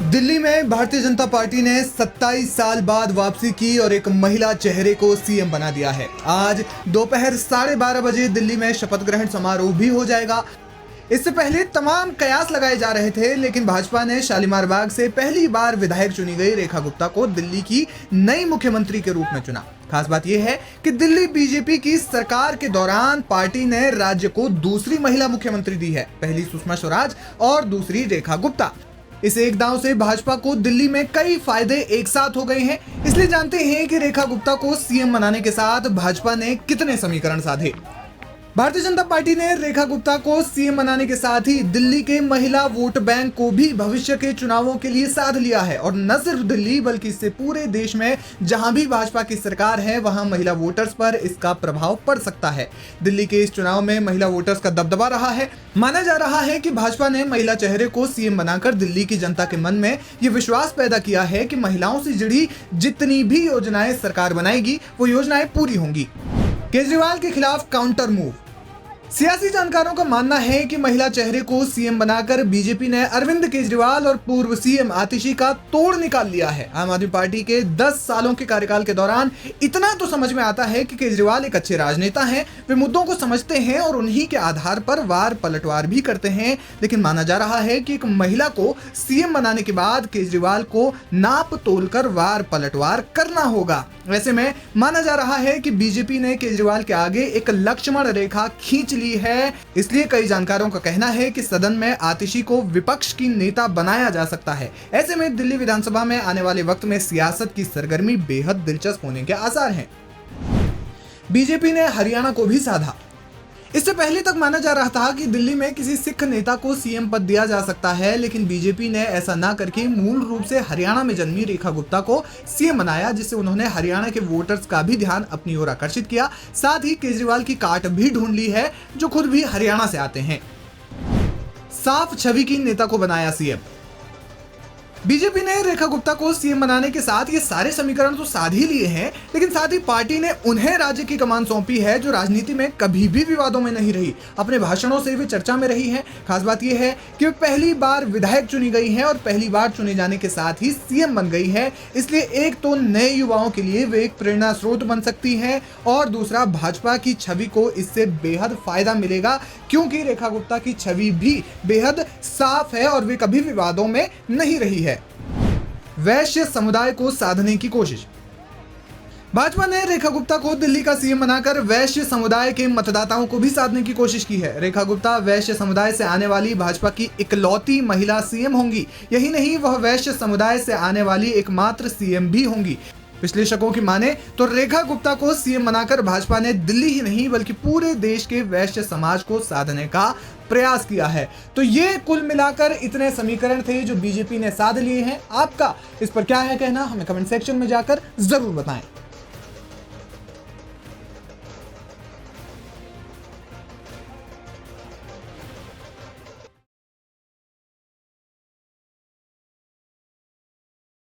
दिल्ली में भारतीय जनता पार्टी ने 27 साल बाद वापसी की और एक महिला चेहरे को सीएम बना दिया है। आज दोपहर 12:30 बजे दिल्ली में शपथ ग्रहण समारोह भी हो जाएगा। इससे पहले तमाम कयास लगाए जा रहे थे, लेकिन भाजपा ने शालीमार बाग से पहली बार विधायक चुनी गई रेखा गुप्ता को दिल्ली की नई मुख्यमंत्री के रूप में चुना। खास बात यह है कि दिल्ली बीजेपी की सरकार के दौरान पार्टी ने राज्य को दूसरी महिला मुख्यमंत्री दी है, पहली सुषमा स्वराज और दूसरी रेखा गुप्ता। इस एक दांव से भाजपा को दिल्ली में कई फायदे एक साथ हो गए हैं। इसलिए जानते हैं कि रेखा गुप्ता को सीएम बनाने के साथ भाजपा ने कितने समीकरण साधे। भारतीय जनता पार्टी ने रेखा गुप्ता को सीएम बनाने के साथ ही दिल्ली के महिला वोट बैंक को भी भविष्य के चुनावों के लिए साध लिया है। और न सिर्फ दिल्ली बल्कि इससे पूरे देश में जहां भी भाजपा की सरकार है वहां महिला वोटर्स पर इसका प्रभाव पड़ सकता है। दिल्ली के इस चुनाव में महिला वोटर्स का दबदबा रहा है। माना जा रहा है कि भाजपा ने महिला चेहरे को सीएम बनाकर दिल्ली की जनता के मन में ये विश्वास पैदा किया है कि महिलाओं से जुड़ी जितनी भी योजनाएं सरकार बनाएगी वो योजनाएं पूरी होंगी। केजरीवाल के खिलाफ काउंटर मूव। सियासी जानकारों का मानना है कि महिला चेहरे को सीएम बनाकर बीजेपी ने अरविंद केजरीवाल और पूर्व सीएम आतिशी का तोड़ निकाल लिया है। आम आदमी पार्टी के 10 सालों के कार्यकाल के दौरान इतना तो समझ में आता है कि केजरीवाल एक अच्छे राजनेता हैं, वे मुद्दों को समझते हैं और उन्हीं के आधार पर वार पलटवार भी करते हैं। लेकिन माना जा रहा है कि एक महिला को सीएम बनाने के बाद केजरीवाल को नाप तोलकर वार पलटवार करना होगा। ऐसे में माना जा रहा है कि बीजेपी ने केजरीवाल के आगे एक लक्ष्मण रेखा खींच ली है। इसलिए कई जानकारों का कहना है कि सदन में आतिशी को विपक्ष की नेता बनाया जा सकता है। ऐसे में दिल्ली विधानसभा में आने वाले वक्त में सियासत की सरगर्मी बेहद दिलचस्प होने के आसार हैं। बीजेपी ने हरियाणा को भी साधा। इससे पहले तक माना जा रहा था कि दिल्ली में किसी सिख नेता को सीएम पद दिया जा सकता है, लेकिन बीजेपी ने ऐसा ना करके मूल रूप से हरियाणा में जन्मी रेखा गुप्ता को सीएम बनाया, जिससे उन्होंने हरियाणा के वोटर्स का भी ध्यान अपनी ओर आकर्षित किया। साथ ही केजरीवाल की काट भी ढूंढ ली है, जो खुद भी हरियाणा से आते हैं। साफ छवि की नेता को बनाया सीएम। बीजेपी ने रेखा गुप्ता को सीएम बनाने के साथ ये सारे समीकरण तो साध ही लिए हैं, लेकिन साथ ही पार्टी ने उन्हें राज्य की कमान सौंपी है जो राजनीति में कभी भी विवादों में नहीं रही। अपने भाषणों से वे चर्चा में रही हैं। खास बात यह है कि वे पहली बार विधायक चुनी गई हैं और पहली बार चुने जाने के साथ ही सीएम बन गई है। इसलिए एक तो नए युवाओं के लिए वे एक प्रेरणा स्रोत बन सकती हैं और दूसरा भाजपा की छवि को इससे बेहद फायदा मिलेगा, क्योंकि रेखा गुप्ता की छवि भी बेहद साफ है और वे कभी विवादों में नहीं रही है। वैश्य समुदाय को साधने की कोशिश। भाजपा ने रेखा गुप्ता को दिल्ली का सीएम बनाकर वैश्य समुदाय के मतदाताओं को भी साधने की कोशिश की है। रेखा गुप्ता वैश्य समुदाय से आने वाली भाजपा की इकलौती महिला सीएम होंगी। यही नहीं, वह वैश्य समुदाय से आने वाली एकमात्र सीएम भी होंगी। विश्लेषकों की माने तो रेखा गुप्ता को सीएम बनाकर भाजपा ने दिल्ली ही नहीं बल्कि पूरे देश के वैश्य समाज को साधने का प्रयास किया है। तो ये कुल मिलाकर इतने समीकरण थे जो बीजेपी ने साध लिए हैं। आपका इस पर क्या है कहना, हमें कमेंट सेक्शन में जाकर जरूर बताएं।